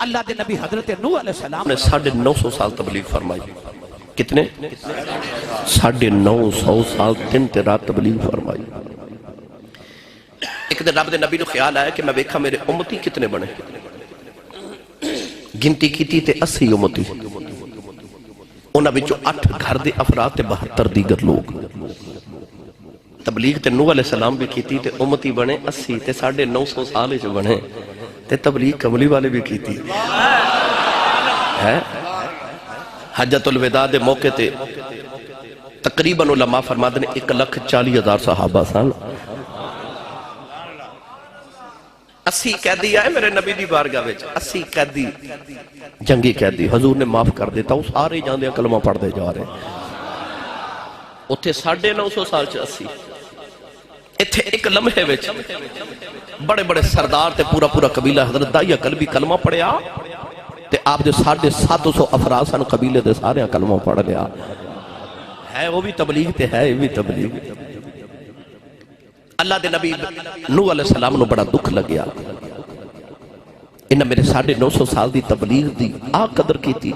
اللہ دے نبی حضرت نوح علیہ السلام نے 950 سال تبلیغ فرمائی. کتنے؟ 950 سال دن تے رات تبلیغ فرمائی. ایک دن رب دے نبی نو خیال آیا کہ میں دیکھا میرے امتی کتنے بنے. گنتی کیتی تے 80 امتی. انہاں وچوں 8 گھر دے افراد تے 72 دیگر لوگ. تبلیغ تے نوح علیہ السلام بھی کیتی تے امتی بنے 80 تے 950 سال وچ بنے تے تبلیغ کملی والے بھی کیتی ہے. حجۃ الوداع دے موقع تے تقریباً علماء فرماتے ہیں 1,40,000 صحابہ سن. 80 قیدی آئے میرے نبی دی بارگاہ وچ. 80 قیدی جنگی قیدی حضور نے معاف کر دیتا. وہ سارے جاندے کلمہ پڑھتے جا رہے ہیں. اتھے 950 سال چ 80 اتھے ایک لمحے وچ بڑے بڑے سردار تے پورا پورا قبیلہ حضرت داعیہ کلبی کلمہ پڑھیا تے آپ دے 750 افراد سن قبیلے دے سارے کلمہ پڑھ لیا. ہے وہ بھی تبلیغ تے ہے یہ بھی تبلیغ. اللہ دے نبی نوح علیہ السلام نو بڑا دکھ لگیا. انہاں میرے 950 سال دی تبلیغ دی آ قدر کی تھی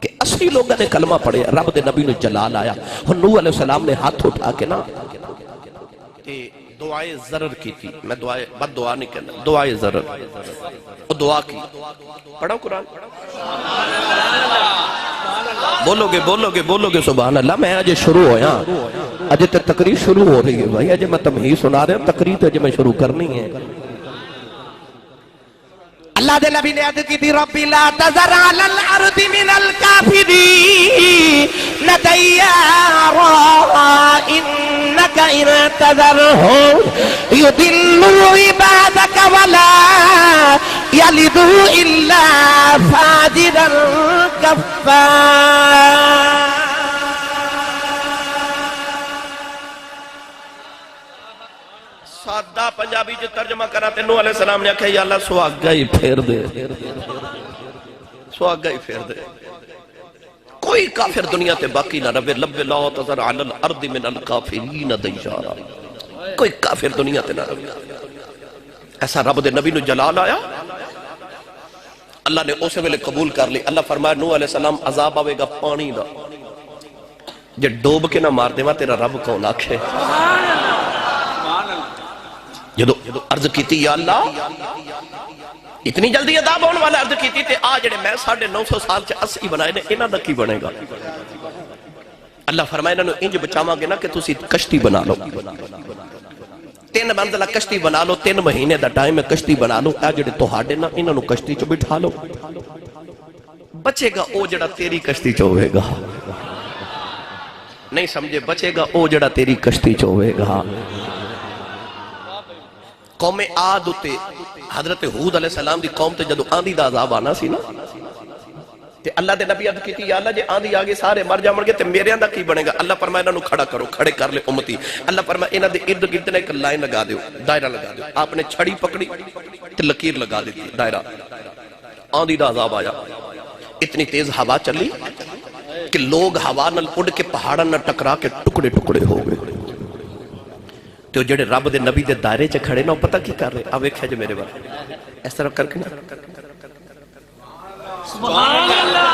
کہ 80 لوگوں نے کلمہ پڑھے. رب دے نبی نو جلال آیا. اور نوح علیہ السلام نے ہاتھ اٹھا کے نا دعائے ضرر کی تھی. میں بد دعا نہیں کہنا, دعائے ضرر. وہ دعا کی. پڑھو قرآن. بولو گے سبحان اللہ. میں آج شروع ہویا, اجے تے تقریر شروع ہو رہی ہے بھائی. اجے میں تمہید سنا رہا ہوں, تقریر تے اجے میں شروع کرنی ہے. اللہ دے نبی نے عرض کی تھی ربی لا تذر علی الارض من الکافرین دیارا انک ان تذرہم یضلوا عبادک ولا یلدوا الا فاجرا کفارا. سادہ پنجابی جو ترجمہ کراتے نوح علیہ السلام نے کہا یا اللہ سواگا ہی پھیر دے, سواگا ہی پھیر دے. کوئی کافر دنیا تے باقی نہ رہے. لب لا تذر علی الارض من الکافرین دیارا. کوئی کافر دنیا تے نہ رہے. ایسا رب دے نبی نو جلال آیا. اللہ نے اسے ویلے قبول کر لی. اللہ فرمایا نوح علیہ السلام عذاب آوے گا پانی دا, جے ڈوب کے نہ مار دے وہاں تیرا رب کون آکھے. جدو عرض کیتی یا اللہ اتنی جلدی عذاب ہونے والا, عرض کیتی تے آج جڑے میں 950 سال چ 80 بنائے نے انہاں دا کی بنے گا. اللہ فرمائے انہاں نو انج بچاواں گے نا کہ تسی کشتی بنا لو. 3 منزلہ کشتی بنا لو. 3 مہینے دا ٹائم ہے کشتی بنا لو. اے جڑے تہاڈے نا انہاں نو کشتی چ بٹھا لو. بچے گا او جڑا تیری کشتی چ ہوے گا. نہیں سمجھے, بچے گا او جڑا تیری کشتی چ ہوے گا. قوم عاد تے حضرت ہود علیہ السلام دی قوم تے جدو آندھی دا عذاب آنا سی نا تے اللہ دے نبی عرض کیتی یا اللہ جے آندھی آگے سارے مر جاون گے تے میرے اندر کی بنے گا. اللہ فرمایا انہاں نو کھڑا کرو, کھڑے کر لے امتی. اللہ فرمایا انہاں دے ارد گرد ایک لائن لگا دیو, دائرہ لگا دیو. آپ نے چھڑی پکڑی تے لکیر لگا دی دائرہ. آندھی دا عذاب آیا. اتنی تیز ہوا چلی کہ لوگ ہوا نال اڑ کے پہاڑاں نال ٹکرا کے ٹکڑے ٹکڑے ہو گئے. تو جڑے رب دے نبی دے دائرے چ کھڑے نا پتہ کی کر رہے. اب ویکھیا جو میرے بار اس طرح کر کے نا سبحان اللہ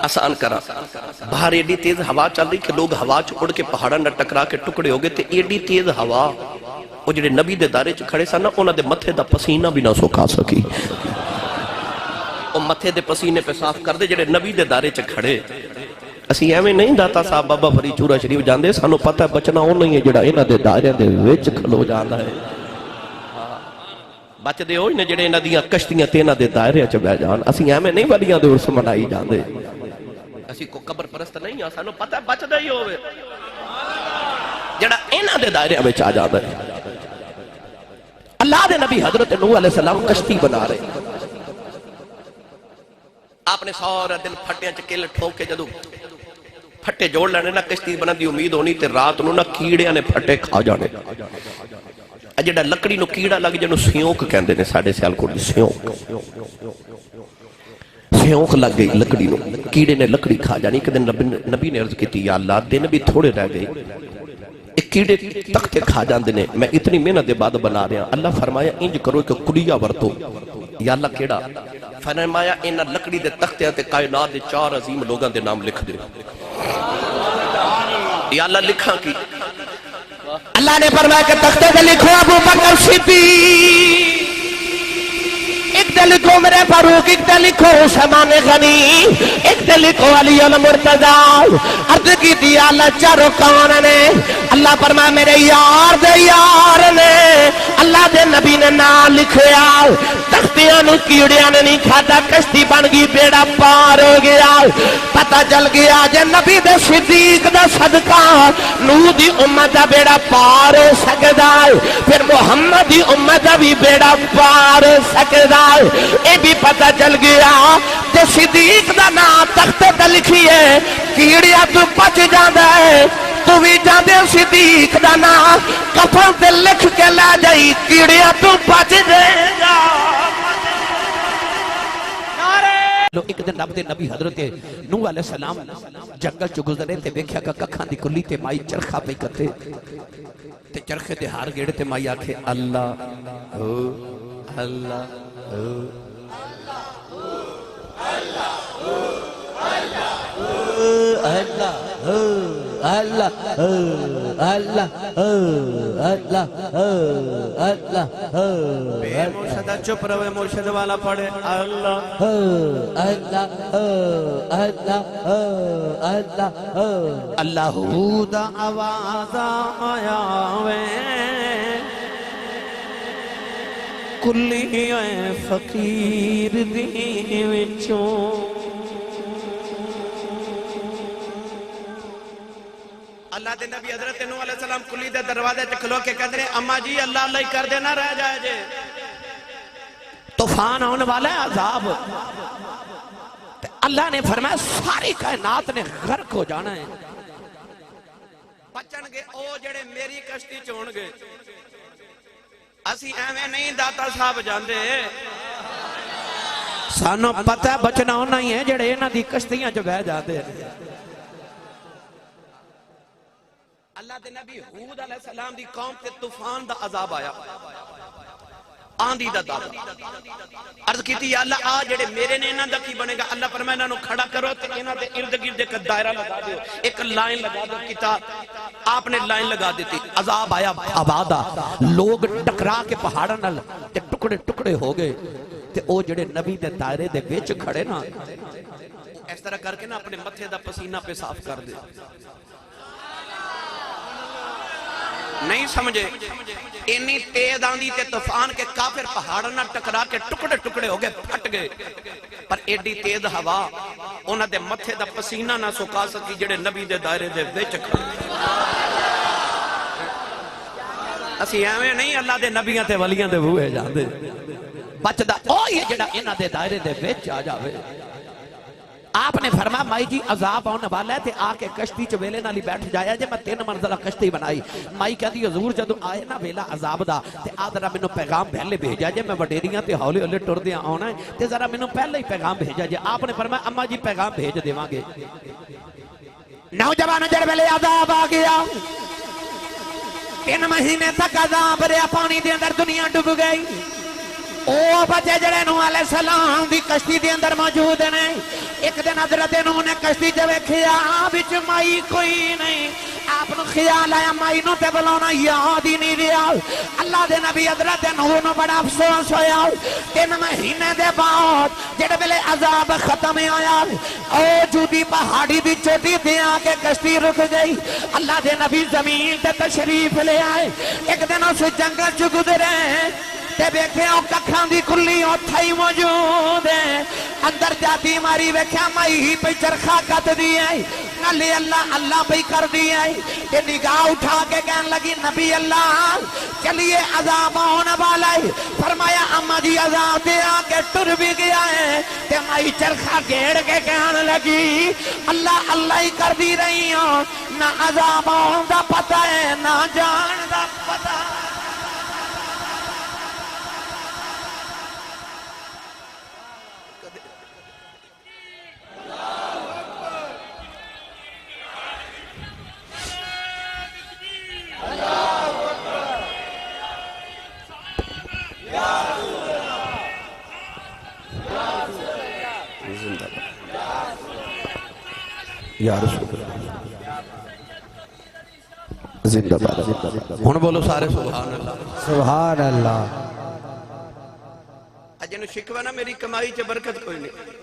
آسان کرا. باہر ایڈی تیز ہوا چل رہی کہ لوگ ہوا چ اڑ کے پہاڑاں نال ٹکرا کے ٹکڑے ہو گئے. تے ایڈی تیز ہوا وہ جڑے نبی دے دائرے چ کھڑے سن نا انہاں دے متھے دا پسینہ بھی نہ سکھا سکی. او متھے دے پسینے پہ صاف کر دے جڑے نبی دے دائرے چ کھڑے. اسی ایویں نہیں داتا صاحب بابا فرید چورا شریف جاندے, سانو پتہ ہے بچنا او نہیں ہے جڑا انہاں دے دائرے دے وچ کھلو جاندا ہے. بچ دے ہوئی نے جڑے انہاں دیاں کشتیاں تے انہاں دے دائرے چ بیٹھ جان. اسی ایویں نہیں ولیاں دے عرس منائی جاندے. اسی کو قبر پرست نہیں ہاں, سانو پتہ ہے بچدا ہی ہوے جڑا انہاں دے دائرے وچ آ جاندا ہے. اللہ دے نبی حضرت نوح علیہ السلام کشتی بنا رہے. آپ نے سارا دن پھٹیاں چ کل ٹھوک کے جدو پھٹے جوڑ لینے نا کشتی بنا دی امید ہونی تے رات نو نا کیڑیاں نے پھٹے کھا جانے. جڑا لکڑی نو کیڑا لگ جنو سیونک کہندے نے ساڈے سیالکوٹ دی سیونک لگ گئی لکڑی نو, کیڑے نے لکڑی کھا جانی. ایک دن نبی نے عرض کیتی یا اللہ دن بھی تھوڑے رہ گئے, ایک کیڑے تختے کھا جاندے نے, میں اتنی محنت دے بعد بنا رہا. اللہ فرمایا انج کرو کہ کڑیا ورتو, یا اللہ کیڑا؟ فرمایا انہاں لکڑی دے تختیاں تے کائنات دے 4 عظیم لوگاں دے نام لکھ دے. یا اللہ لکھاں کی؟ اللہ نے فرمایا کہ تختے پہ لکھو ابو بکر صدیق، ایک تے لکھو میرے فاروق، ایک تے لکھو عثمان غنی، ایک تے لکھو علی المرتضی. عرض کی دی اللہ چاروں کون نے؟ اللہ فرمایا میرے یار دے یار نے. اللہ دے نبی نے نام لکھیا، تختیاں نو کیڑیاں نے نہیں کھادا، کشتی بن گئی، بیڑا پار ہو گیا. پتہ چل گیا جے نبی دے صدیق دا صدقہ نوح دی امت دا بیڑا پار ہو سکدا ہے، پھر محمد دی امت دا بھی بیڑا پار ہو سکدا ہے. اے بھی پتہ چل گیا تے صدیق دا نام تختے تے لکھی ہے، کیڑیاں تو بچ جاندا ہے. تو بھی جاندے صدیق دا نام کفن تے لکھ کے لے جائی، کیڑیاں تو بچ جائے گا. لو ایک دن رب دے نبی حضرت نوح علیہ السلام جنگل چ گزرے تے ویکھیا کہ ککھاں دی کلی تے مائی چرخا پئی کتے تے چرخے تے ہار گیڑے تے مائی آکھے اللہ ہو اللہ ہو اللہ ہو اللہ ہو اللہ ہو اللہ ہو اللہ ہو. بے مرشدہ چپ رہے، مرشد والا پڑھے اللہ ہو اللہ ہو اللہ ہو اللہ ہو. اللہ ہو دا آواز آیا وے کلی اے فقیر دی وچوں. اللہ دے نبی حضرت نوح علیہ السلام کلی دے دروازے تے کھلو کے کہتے ہیں اما جی اللہ اللہ کر دینا رہ جائے جے، طوفان آنے والا ہے، عذاب. اللہ نے فرمایا ساری کائنات نے غرق ہو جانا ہے. بچن گے او جڑے میری کشتی چون گے. اسی ایویں نہیں داتا صاحب جاندے، سانو پتہ ہے بچنا ہونا ہی ہے جڑے انہاں دی کشتیاں جو بہ جاتے ہیں. اللہ دے نبی ہود علیہ السلام دی قوم تے طوفان دا عذاب آیا، آندھی دا دادا. عرض کیتی یا اللہ آ جڑے میرے نے انہاں دا کی بنے گا؟ اللہ فرمایا انہاں نو کھڑا کرو تے انہاں دے ارد گرد ایک دائرہ لگا دیو، ایک لائن لگا دو. کتاب آپ نے لائن لگا دیتی. عذاب آیا آبادا، لوگ ٹکرا کے پہاڑاں نال تے ٹکڑے ٹکڑے ہو گئے تے او جڑے نبی دے دائرے دے وچ کھڑے نا اس طرح کر کے نا اپنے متھے دا پسینہ پہ صاف کر دے. نہیں سمجھے انی تیز آندھی تے طوفان کے کافر پہاڑ نہ ٹکرا کے ٹکڑے ٹکڑے ہو گئے، پھٹ گئے. پر ایڈی تیز ہوا انہاں دے متھے دا پسینہ نہ سکا سکی جڑے نبی دے دائرے دے وچ کھڑے. اسی ایویں نہیں اللہ دے نبیاں تے ولیاں دے بوئے جاندے. بچدا اوہی ہے جڑا انہاں دے دائرے دے وچ آ جاوے. آپ نے فرمایا مائی جی عذاب آنے والا ہے تے آ کے کشتی چ ویلے نالی بیٹھ جایا جے. میں 3 منزلہ کشتی بنائی. مائی کہتی حضور جدو آئے نا ویلا عذاب دا تے آ ذرا مینوں پیغام پہلے بھیجا جے، میں وڈیریاں تے ہولے ہولے ٹردیاں آنا ہے تے ذرا مینوں پہلے ہی پیغام بھیجا جے. آپ نے فرمایا اما جی پیغام بھیج دیواں گے. نوجوان جڑ ویلے عذاب آ گیا، 3 مہینے تک عذاب رہیا، پانی دے اندر دنیا ڈوب گئی. او بچے جڑے نوح علیہ السلام دی کشتی دے اندر موجود نے. ایک دن حضرت نوح نے کشتی چ ویکھیا وچ مائی کوئی نہیں. آپ نو خیال آیا مائی نو تے بلاونا یاد ہی نہیں رہیا. اللہ دے نبی حضرت نوح نو بڑا افسوس ہویا. 3 مہینے دے بعد جڑے ویلے عذاب ختم ہویا او جودی پہاڑی دی چوٹی تے آ کے کشتی رک گئی. اللہ دے نبی زمین تے تشریف لے آئے. ایک دن اس جنگل چ گزرے تے ویکھیا ککھاں دی کلی اوتھے ہی موجود ہے. اندر جاتی ماری ویکھیا مائی پہ چرخا کت دی ہے، نالے اللہ اللہ پہ کر دی ہے. تے نگاہ اٹھا کے کہنے لگی نبی اللہ چلیے عذاب ہونے والا ہے. فرمایا اما جی عذاب دے آ کے ٹر بھی گیا ہے. تے مائی چرخا گھیڑ کے کہنے لگی اللہ اللہ ہی کر دی رہی ہوں، نہ عذاب ہون دا پتہ ہے نہ جان دا پتہ. زندہ باد یا رسول اللہ زندہ باد ہن بولو سارے سبحان اللہ سبحان اللہ اجن شکوہ نہ میری کمائی چ برکت کوئی نہیں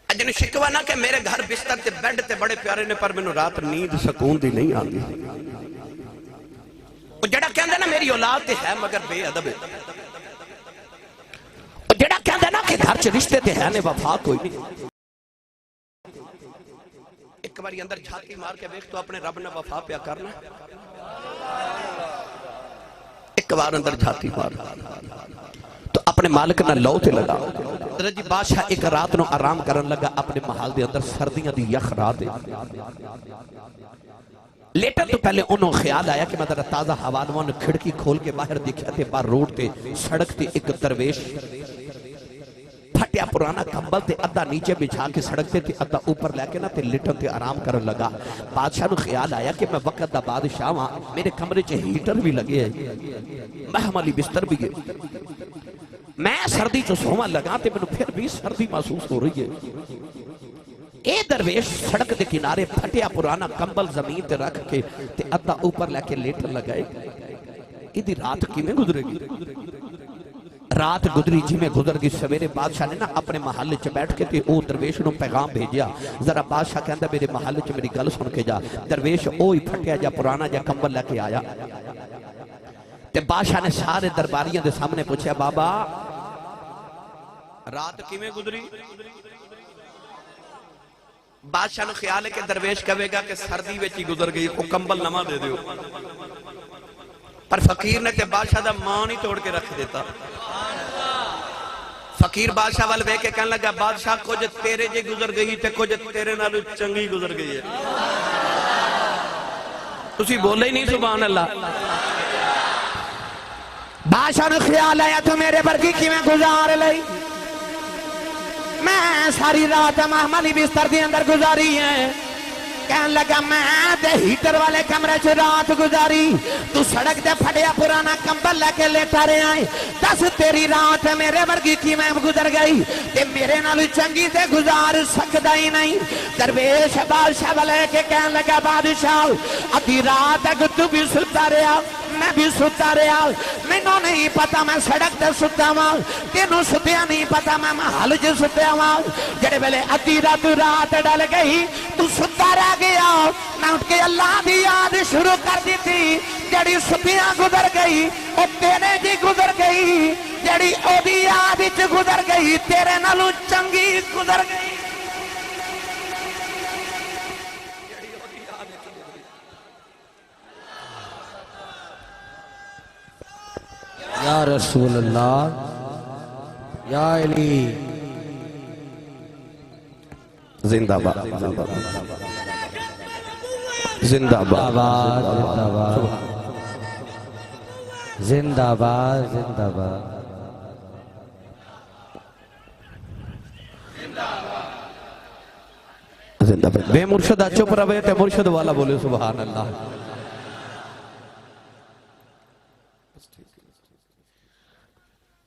اجن شکوہ نہ کہ میرے گھر بستر تے بیڈ تے بڑے پیارے نے پر مینوں رات نیند سکون دی نہیں آندی او جڑا کہندا نا میری اولاد تے ہے مگر بے ادب ہے او جڑا کہندا نا کہ گھر چ رشتے تے ہے نے وفا کوئی نہیں ایک باری اندر چھاتی مار کے دیکھ تو اپنے رب نے وفا پیا کرنا ایک بار اندر چھاتی مار تو اپنے مالک نہ لو تے لگا درجی بادشاہ ایک رات نو آرام کرن لگا اپنے محل دے اندر سردیاں دی یخ رات لیٹر تو پہلے انہوں خیال آیا کہ میں ذرا تازہ ہوا نوان کھڑکی کھول کے باہر دیکھا تے بار روڈ تے سڑک تے ایک درویش پھٹیا پرانا کمبل تے ادھا نیچے بچھا کے سڑک تے ادھا اوپر لے کے نا تے لیٹر تے آرام کرن لگا بادشاہ نو خیال آیا کہ میں وقت دا بادشاہ ہاں میرے کمرے چے ہیٹر بھی لگے ہیں محملی بستر بھی ہے میں سردی چو سوما لگا تے میں پھر بھی سردی محسوس ہو رہی ہے اے درویش سڑک دے کنارے پھٹیا پرانا کمبل زمین تے رکھ کے تے ادھا اوپر لے کے لیٹر لگائے ایدی رات کی میں گزرے گی رات گزری جی میں گزر گئی سویرے بادشاہ نے نا اپنے محلے چ بیٹھ کے تے او درویش نو پیغام بھیجیا ذرا بادشاہ کہندا میرے محلے چ میری گل سن کے جا درویش اوہی پھٹیا جا پرانا جا کمبل لے کے آیا تے بادشاہ نے سارے درباریاں دے سامنے پوچھا بابا رات کیویں گزری بادشاہ نو خیال ہے کہ درویش کہے گا کہ سردی وچ ہی گزر گئی او کمبل نواں دے دیو پر فقیر نے تے بادشاہ دا مان ہی توڑ کے رکھ دیتا فقیر بادشاہ وال ویکھ کے کہنے لگا بادشاہ کچھ تیرے جے گزر گئی تے کچھ تیرے نالوں چنگی گزر گئی ہے تسی بولے ہی نہیں سبحان اللہ بادشاہ نو خیال آیا تو میرے برکی کی میں گزار لئی میں ساری رات محملی بستر دی اندر گزاری ہے کہن لگا میں تے ہیٹر والے کمرے چ رات گزاری تو سڑک تے پھٹیا پرانا کمبل لے کے لیٹا رہے آئے دس تیری رات میرے ورگی کی میں گزر گئی تے میرے نالو چنگی تے گزار سکدا ہی نہیں درویش بادشاہ والے کے کہن لگا بادشاہ ادھی رات تک تو بھی ستا رہا میں بھی ستا رہا مینوں نہیں پتا میں سڑک تے ستا ہاں تینوں ستیا نہیں پتا میں محل چ ستا ہاں جڑے ویلے ادھی رات ڈل گئی تو ستا رہ گیا میں اٹھ کے اللہ دی یاد شروع کر دی تھی جڑی ستیاں گزر گئی او تیرے جی گزر گئی جڑی او دی یاد وچ گزر گئی تیرے نالوں چنگی گزر گئی یا رسول اللہ یا علی زندہ باد زندہ باد زندہ باد زندہ باد زندہ باد بے مرشد چپ رہے تے مرشد والا بولے سبحان اللہ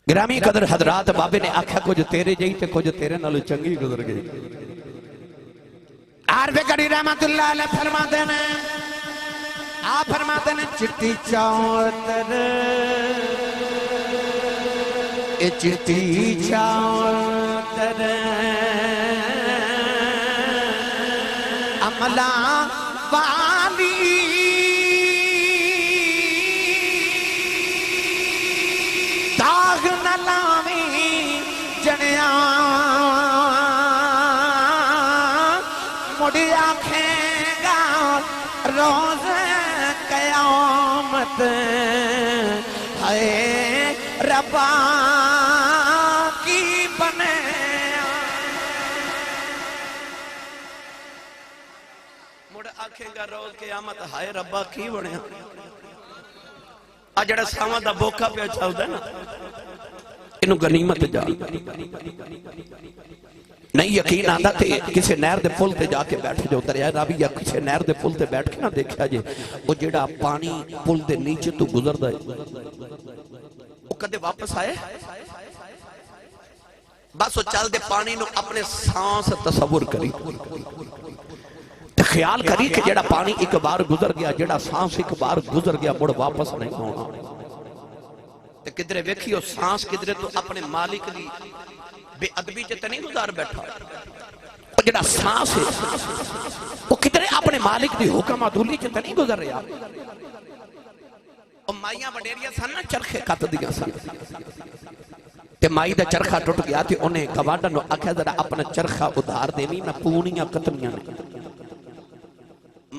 گرامی قدر حضرات بابے نے آکھا کچھ تیرے جائی تے کچھ تیرے نالو چنگی گزر گئی عارف کری رحمت اللہ علیہ فرماتے ہیں آپ فرماتے ہیں چٹی چاوتر اے چٹی چاوتر عملہ والی داغ نہ لاویں جنیاں مڑی آنکھیں گا روز قیامت ہے ربا کی بنے مڑ آنکھیں گا روز قیامت ہائے ربا کی بنے آ جڑا ساواں دا بوکا پہ چلدا ہے نا انہوں غنیمت جا نہیں یقین آندا تے کسے نہر دے پل تے جا کے بیٹھ جو دریا راوی یا کسے نہر دے پل تے بیٹھ کے نہ دیکھا جے وہ جڑا پانی پل دے نیچے تو گزردا ہے وہ کدے واپس آئے بس وہ چل دے پانی نو اپنے سانس تصور کری تے خیال کری کہ جڑا پانی ایک بار گزر گیا، جڑا سانس ایک بار گزر گیا، مڑ واپس نہیں ہونا۔ تے کدرے ویکھیو سانس کدرے تو اپنے مالک دی بے ادبی چ تے نہیں گزار بیٹھا، وہ جڑا سانس ہے وہ کدرے اپنے مالک دی حکم عدولی چ تے نہیں گزر رہا۔ او مائیاں وڈیریاں سن نا چرخے کت دیا سن تے مائی دا چرخہ ٹوٹ گیا تے انہیں گوانڈا نو آکھیا ذرا اپنا چرخہ ادھار دینی، میں پونیاں کتنیاں نے۔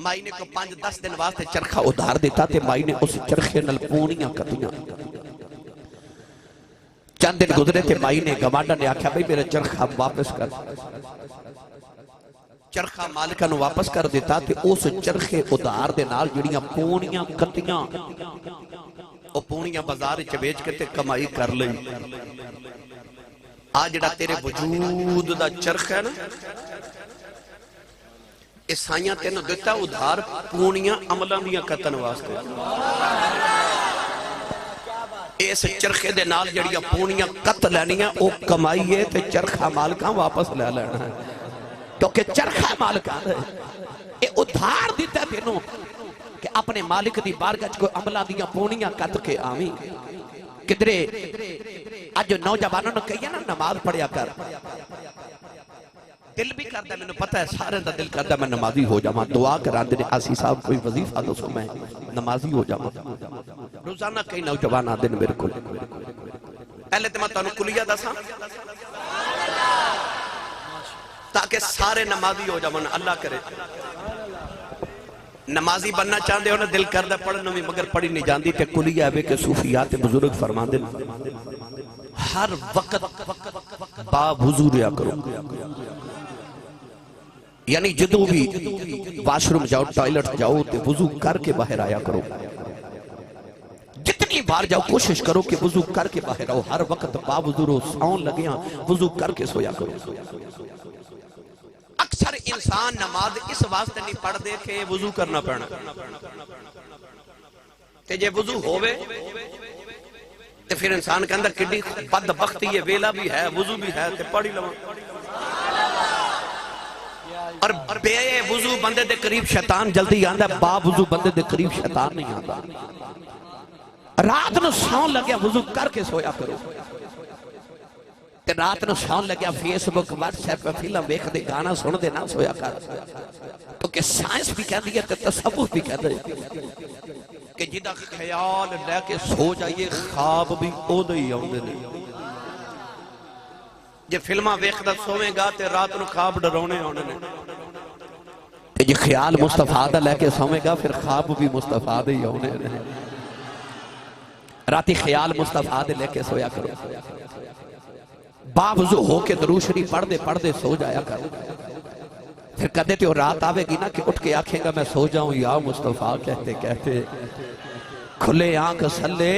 مائی نے کو 5-10 دن واسطے چرخہ ادھار دیتا تے مائی نے اس چرخے نل پونیاں کتیاں۔ چند دن گزرے تے مائی نے گوانڈا نے آکھیا بھئی میرا چرخہ واپس کر، چرخہ مالکہ نو واپس کر دیتا تے اس چرخے ادھار دے نال جڑیاں پونیاں کتیاں او پونیاں بازار چ بیچ کے تے کمائی کر لئی۔ آج جڑا تیرے وجود دا چرخ ہے نا، عیسائیاں تینوں دیتا ادھار پونیاں عملاں دیاں کتن واسطے۔ اس چرخے دے نال جڑیاں پونیاں کت لینیاں او کمائیے تے چرخہ مالکاں واپس لے لینا ہے، کیونکہ چرخہ مالکاں ہے اے ادھار دیتا تینوں کہ اپنے مالک دی بارگاہ کوئی عملہ دیاں پونیاں کت کے آمین۔ کدرے آج جو نوجوانوں نے کہیا نا نماز پڑھیا کر، دل بھی کرتا ہے، میں نے پتہ ہے سارے دا دل کرتا ہے میں نمازی ہو جاواں، دعا کران دے آسی صاحب کوئی وظیفہ دو سو میں نمازی ہو جاواں۔ روزانہ کئی نوجوان آدھے میرے کو پہلے تے میں تانوں کلیہ دساں تاکہ سارے نمازی ہو جاواں، اللہ کرے۔ نمازی بننا چاہتے ہو نا، دل کردہ پڑھنا بھی مگر پڑھی نہیں جاندی تے کلیہ ہے کہ صوفیات بزرگ فرمان دے ہر وقت با وضو رہا کرو، یعنی جدو بھی واش روم جاؤ ٹوائلٹ جاؤ تے وضو کر کے باہر آیا کرو، جتنی بار جاؤ کوشش کرو کہ وضو کر کے باہر آؤ، ہر وقت با وضو رو ساؤن لگیاں وضو کر کے سویا کرو۔ اکثر انسان نماز اس واسطے نہیں پڑھ دے کہ وضو کرنا پڑنا، تے جے وضو ہوئے تے پھر انسان کے اندر کڈی بدبختی ہے، ویلا بھی ہے وضو بھی ہے تے پڑھی لواں۔ اور بے وضو بندے دے قریب شیطان جلدی آندا ہے، با وضو بندے دے قریب شیطان نہیں آندا۔ رات نو ساؤن لگیا وضو کر کے سویا کرو، تے رات نو ساؤن لگیا فیس بک واٹس ایپ پہ فلم ویکھ دے گانا سن دے نہ سویا کر، کیونکہ سائنس بھی کہہ دیا تے تصوف بھی کہہ دے کہ جدا خیال لے کے سو جائیے خواب بھی او دے ہی آؤندے نے۔ جے فلمہ ویکھدا سویں گا تے رات نو خواب ڈرونے ہونے نے، تے جے خیال مصطفیٰ دا لے کے سویں گا پھر خواب بھی مصطفیٰ دے ہی ہونے نے۔ راتی خیال مصطفیٰ دے لے کے سویا کرو، باوضو ہو کے درود شریف پڑھ دے سو جایا کر، پھر کہتے تھے رات آوے گی نا کہ اٹھ کے آنکھیں گا میں سو جاؤں یا مصطفیٰ کہتے کہتے، کھلے آنکھ سلے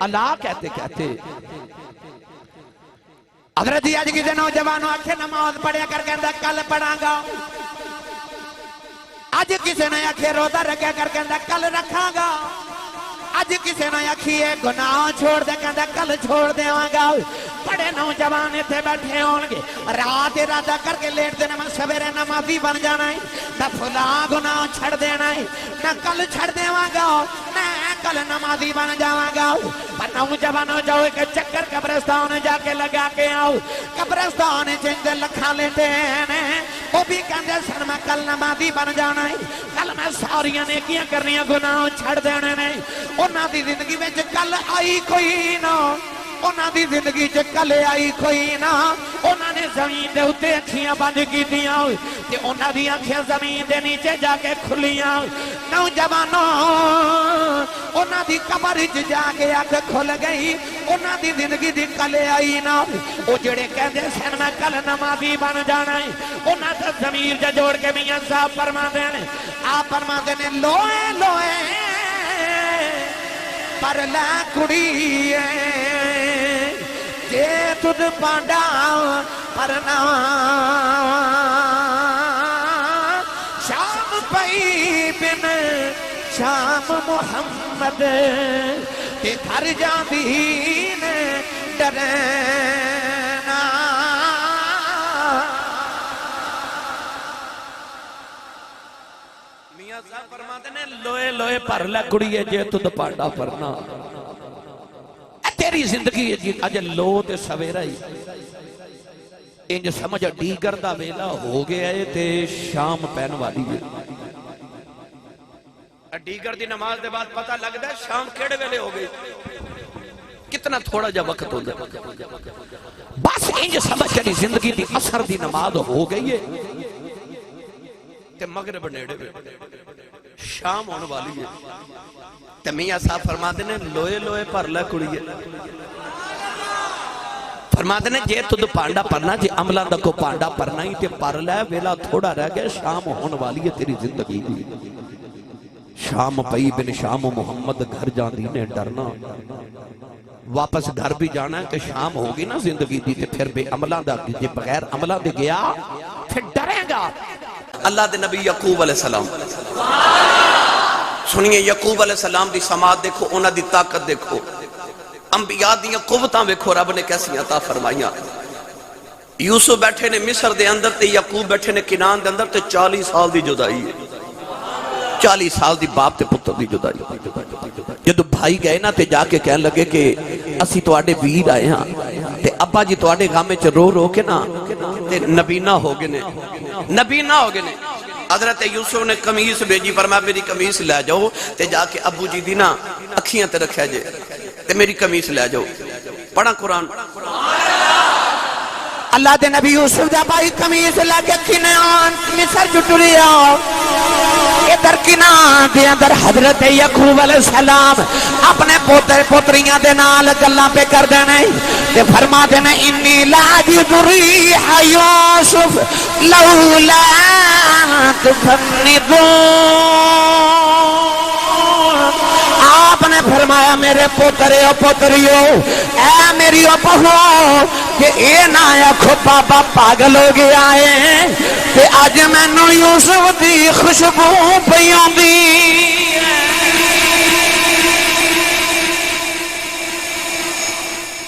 اللہ کہتے کہتے۔ حضرت آج کی نوجوانوں آنکھیں نماز پڑھیا کر کہندہ کل پڑھاں گا، آج کسی نے آنکھیں روزہ رکھیا کر کہندہ کل رکھاں گا، آج کسی نے آکھیے گناہ چھوڑ دے کہندہ کل چھوڑ دے آنگا۔ بڑے نوجوان تھے بیٹھے ہونگے، رات ارادہ کر کے لیٹ دینا میں سویرے نمازی بن جانا ہے، نہ پھلا گناہ چھڑ دینا ہے، نہ کل چھڑ دے آنگا، نہ کل نمازی بن جاؤں۔ پر نوجوانوں جاؤ ایک چکر قبرستان جا کے لگا کے آؤ، قبرستان جن دے لکھا لیتے ہیں وہ بھی کہندے سن میں کل نمازی بن جانا ہے، کل میں ساریاں نیکیاں کرنیاں گناہ چھڑ دینے نہیں۔ انہاں دی زندگی میں کل آئی کوئی نہ، انہاں دی زندگی چ کل آئی کوئی نہ، انہاں نے زمین دے اتے اکھیاں بند کی دیاں تے انہاں دی اکھیاں زمین دے نیچے جا کے کھلیاں۔ نوجوانوں انہاں دی قبر وچ جا کے اکھ کھل گئی، انہاں دی زندگی دی کل آئی نہ۔ او جڑے کہندے سن میں کل نمازی بن جانا ہے، انہاں تے ضمیر جا جوڑ کے میاں صاحب فرماندے نے، آپ فرماندے نے لوئے لوئے پر لا کڑی جے تُد پانڈا پرنا شام پئی بن شام محمد تے گھر جاندین ڈرنا بھر لے کڑیے جے تد پانڈا پرنا تیری زندگی جی اج لو تے سویرا ہی انج سمجھ ڈیگر دا ویلا ہو گیا ہے تے شام پہن والی ہے ڈیگر دی نماز دے بعد پتہ لگدا ہے شام کیڑے ویلے ہو گئی کتنا تھوڑا جا وقت ہو جائے بس انج سمجھ تیری زندگی دی اثر دی نماز ہو گئی ہے تے مغرب نیڑے وے شام ہونے والی ہے تے میاں صاحب فرماتے نے لوئے لوئے پر لے کڑیے فرماتے نے جے تد پانڈا پرنا جے عملہ دا کو پانڈا پرنا ہی تے پر لے ویلا تھوڑا رہ گیا شام ہونے والی ہے تیری زندگی دی شام پئی بن شام محمد گھر جان دی نے ڈرنا واپس گھر بھی جانا ہے کہ شام ہوگی نا زندگی دی تے پھر بے عملہ دا جے بغیر عملہ دے گیا پھر ڈرے گا اللہ دے نبی یعقوب علیہ السلام سنیے یعقوب علیہ السلام دی سماعت دیکھو انہاں دی طاقت دیکھو انبیاء دیاں قوتاں دیکھو رب نے کیسی عطا فرمائیاں یوسف بیٹھے نے مصر دے اندر تے یعقوب بیٹھے نے کنان دے اندر تے 40 سال دی جدائی ہے 40 سال دی باپ تے پتر دی جدائی جدو بھائی گئے نا تے جا کے کہنے لگے کہ اسی تواڈے ویر آئے ہاں تے ابا جی تواڈے غم وچ رو رو کے نا تے نبینا ہو گئے نے نبینا ہو گئے نے حضرت یوسف نے قمیص بھیجی فرمایا میری قمیص لے جاؤ تے جا کے ابو جی دی نا اکھیاں تے رکھیا جے تے میری قمیص لے جاؤ پڑھا قرآن اللہ دے نبی یوسف دا بھائی قمیص لے کے کنان مصر جٹریا ادھر کنان دے اندر حضرت یعقوب علیہ السلام اپنے پوتر پوتریاں دے نال گلاں پہ کر دینے تے فرما دینے انی لاجد ریح یوسف لولا تفندون آپ نے فرمایا میرے پوترے و پوتریو اے میری بہو کہ اے نہ آکھو بابا پاگل ہو گیا ہے کہ آج میں نو یوسف دی خوشبو پیوں دی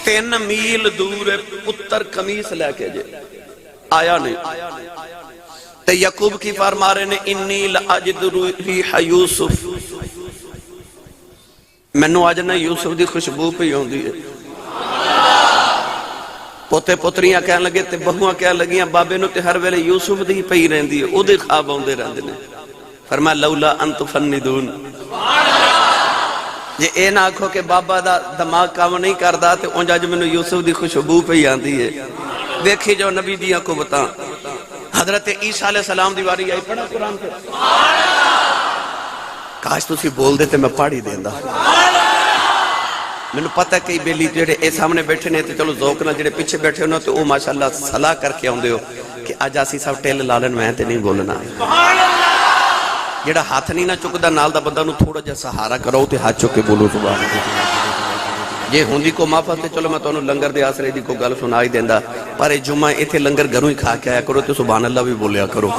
3 میل دور پتر قمیص لے کے جے آیا نہیں تے یعقوب کی فرما رہے نے انی لاجد ریح یوسف مینوں آج نہ یوسف دی خوشبو پئی ہوندی ہے پوتے پوتریاں کہنے لگے تے بہواں کہنے لگیاں بابے نو تے ہر ویلے یوسف دی پئی رہندی ہے او دے خواب اوندے رہندے نے فرمایا لولا ان تفندون جے اے نہ آکھو کہ بابا دا دماغ کام نہیں کردا تے اونج اج مینوں یوسف دی خوشبو پئی آندی ہے دیکھی جو نبی دیاں کو بتا حضرت عیسیٰ علیہ السلام دی واری آئی پڑھا قرآن پہ کاش تسی بول دے تے میں پڑھ ہی دیندا میں نے پتہ کئی بیلی جڑے اے سامنے بیٹھے نے تے چلو ذوق نہ جڑے پیچھے بیٹھے ہونا تو او ماشاءاللہ صلاح کر کے آوندے ہو کہ اج اسی سب ٹیل لالن میں تے نہیں بولنا جڑا ہاتھ نہیں نہ چکدا نال دا بندہ نو تھوڑا جہا سہارا کرو تے ہاتھ چک کے بولو سبحان اللہ یہ ہوندی کو معافت تے چلو میں تانوں لنگر دے آسرے دی کو گل سنا ہی دیندا پر اے جمعہ ایتھے لنگر گھروں ہی کھا کے آیا کرو تے سبحان اللہ بھی بولیا کرو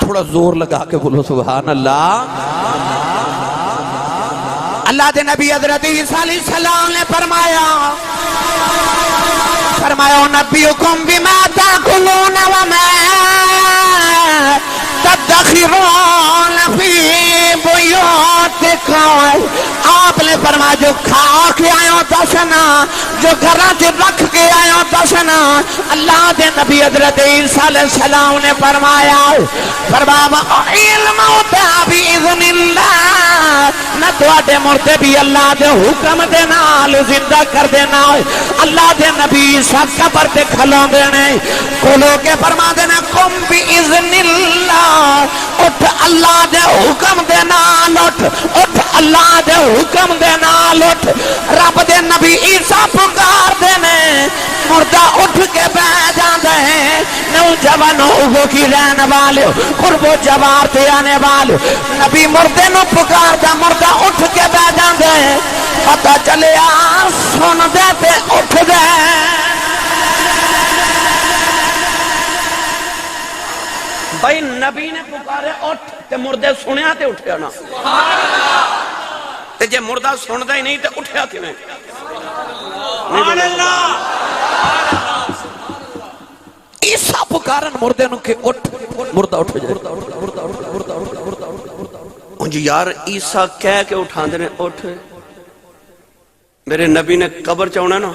تھوڑا زور لگا کے بولو سبحان اللہ اللہ دے نبی حضرت عیسیٰ علیہ السلام نے فرمایا نبیکم بما تاکلون وما تدخرون فی بیوتکم آپ نے فرمایا جو کھا کے آئے ہو دسنا جو گھرات رکھ کے آئے ہو دسنا اللہ دے نبی حضرت عیسیٰ علیہ السلام نے فرمایا علم بِإِذْنِ اللَّهِ نہ تواڈے مردے بھی اللہ دے حکم دے نال زندہ کر دینا اللہ دے نبی عیسیٰ قبر تے کھلو دینے کھلو کے فرما دینا قم بِإِذْنِ اللَّهِ اٹھ اللہ دے حکم دے نال اٹھ اللہ دے حکم دے نال اٹھ رب دے نبی عیسیٰ پکار دینے مردہ اٹھ کے بہ جاندے ہیں نوجوان اوگو کی رہنے والے قرب و جوار تے آنے والے نبی مردے نو پکار دا مردہ اٹھ کے بہ جاندے ہیں پتہ چلے سن دے تے اٹھ دے بھائی نبی نے پکارے اٹھ تے مردے سنیا تے اٹھیا نا تے جے مردہ سندا ہی نہیں تے اٹھیا کیویں سبحان اللہ عیسیٰ پکارن مردے نو کہ اٹھ مردہ اٹھ جائے انج یار عیسیٰ کہہ کے اٹھا دینے اٹھ میرے نبی نے قبر چاہنا نا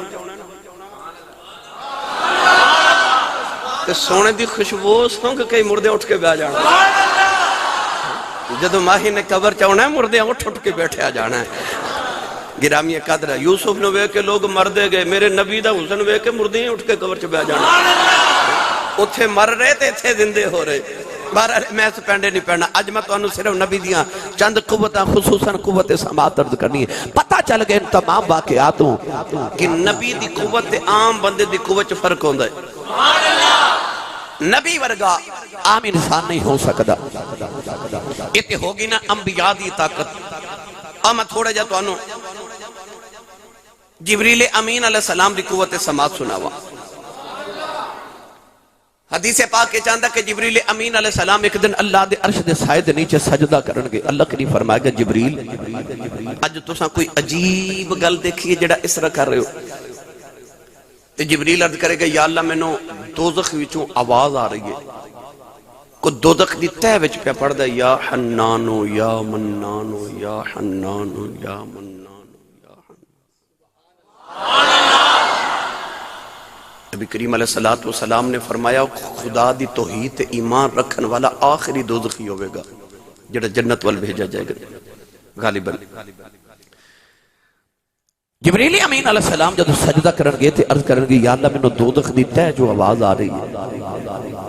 تے سونے دی خوشبو سنگ کئی مردے اٹھ کے بیٹھ جانا جدو ماہی نے قبر چاہنا ہے مردے اٹھ کے بیٹھے آ جانا ہے گرامی قدر ہے یوسف نے وے کے لوگ مردے گئے میرے نبی دا حسن وے کے مردے ہی اٹھ کے قبر چ بیٹھ جانا اتھے مر رہے تے اتھے زندے ہو رہے بارہ میں اس پینڈے نہیں پہنا اج میں تو انہوں صرف نبی دیاں چند قوتاں خصوصاً قوت سماعت درد کرنی ہے پتہ چل گئے ان تمام واقعاتوں کہ نبی دی قوت تے عام بندے دی قوت فرق ہوندہ ہے نبی ورگا عام انسان نہیں ہو سکتا اتنے ہوگی نا انبیاء دی طاقت میں تھوڑے جا تو انہوں جبریل امین علیہ السلام دی قوت سماعت سناوا حدیث پاک کے چاندہ کہ جبریل امین علیہ السلام ایک دن اللہ دے عرش دے سائے دے نیچے سجدہ کرنگے اللہ کریم فرمائے گا جبریل اج تو ساں کوئی عجیب گل دیکھئے جڑا اس طرح کر رہے ہو تو جبریل عرض کرے گا یا اللہ میں نو دوزخ وچوں آواز آ رہی ہے کو دوزخ دی تہ وچ پہ پڑھ دا یا حنانو یا منانو یا حنانو یا منانو نبی کریم علیہ السلام نے فرمایا خدا دی توحید ایمان رکھن والا آخری دوزخی ہوئے گا جڑا جنت وال بھیجا جائے گا غالباً جبریل امین علیہ السلام جب سجدہ کرن گئے تھے عرض کرن گے یا اللہ میں نو دوزخ دی تہ جو آواز آ رہی ہے